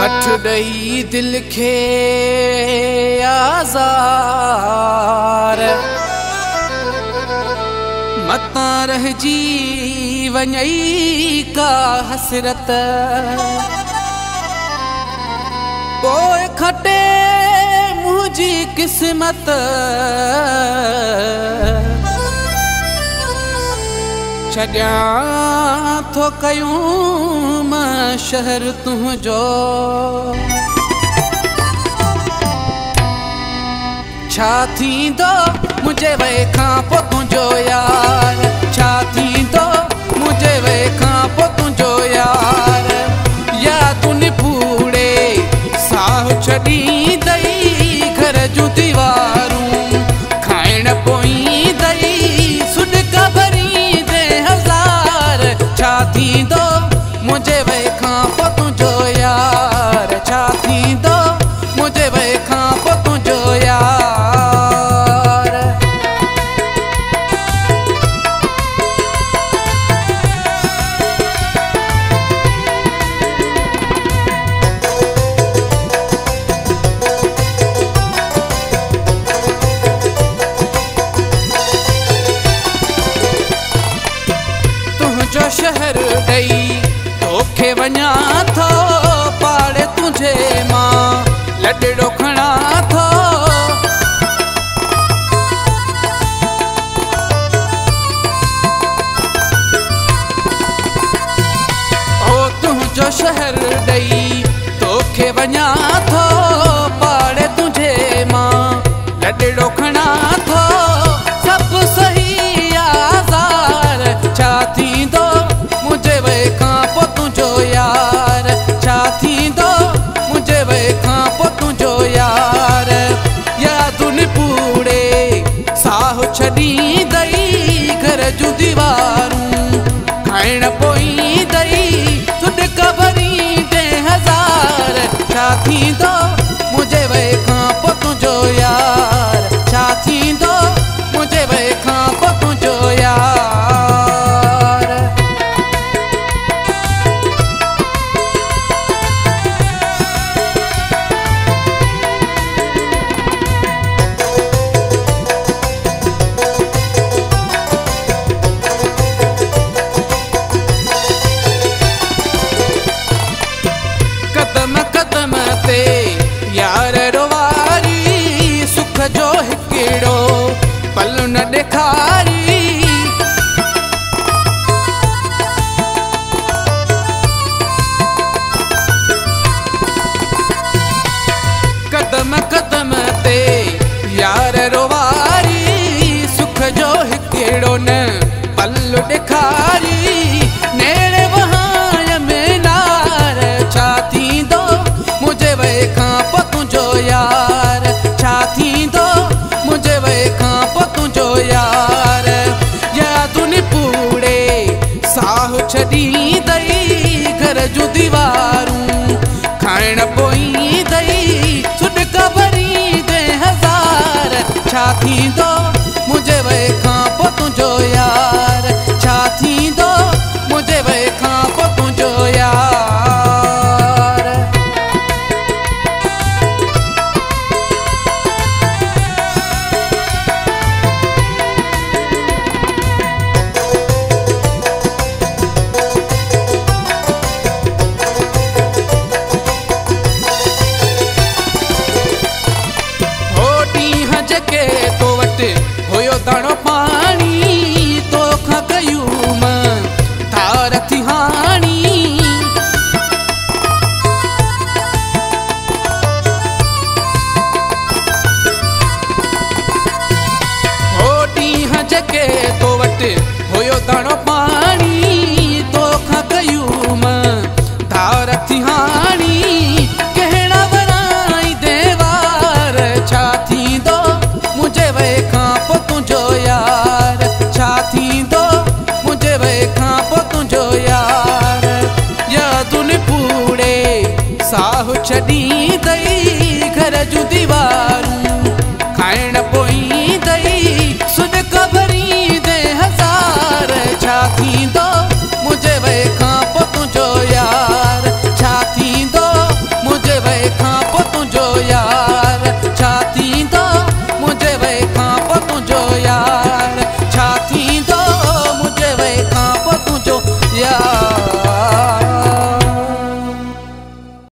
हथ ॾेई दिल खे आज़ार मतां रहिजी वञई का हसरत पोइ खटे मुंहिंजी क़िस्मत छॾियां थो कयूं मां शहर तुंहिंजो छा थींदो मुंहिंजे वए खां पोइ तुंहिंजो यार छा थींदो मुंहिंजे वए खां पोइ तुंहिंजो यार यादुनि पूरे साह छॾींदई घर जूं दीवारूं खाइण पोईंदई सुॾिक भरींदे हज़ार छा थींदो मुंहिंजे वए खां पोइ तुंहिंजो यार छा थींदो मुंहिंजे वए खां पोइ तुंहिंजो यार तुंहिंजो शहर ॾेई तोखे वञा थो पाड़े तुंहिंजे मां लॾड़ो खणा थो ओ तुंहिंजो शहर ॾेई तोखे वञा थो पाड़े तुंहिंजे मां लॾड़ो खणा थो सभु सही आज़ार छा थींदो मुंहिंजे वए खां पोइ तुंहिंजो यार छा थींदो मुंहिंजे वए खां पोइ तुंहिंजो यार यादुनि पूरे साह छॾींदई घर जूं दीवारूं खाइण पोईंदई सुॾिक भरींदे हज़ार छा थींदो मुंहिंजे वए खां पोइ तुंहिंजो यार छा थींदो मुंहिंजे वए खां पोइ तुंहिंजो यार कदम कदम ते यार रोवारी सुख जो हिकिड़ो पल न ॾेखारी कदम कदम ते यार रोवारी सुख जो हिकिड़ो न पल ॾेखारी नेड़े वहां में नार छा थींदो मुंहिंजे वए खां पोइ तुंहिंजो यार छा थींदो मुंहिंजे वए खां पोइ तुंहिंजो यार यादुनि पूरे साह छॾींदई घर जूं दीवारूं खाइण पोईंदई सुॾिक भरींदे हज़ार छा थींदो मुंहिंजे वए खां पोइ तुंहिंजो यार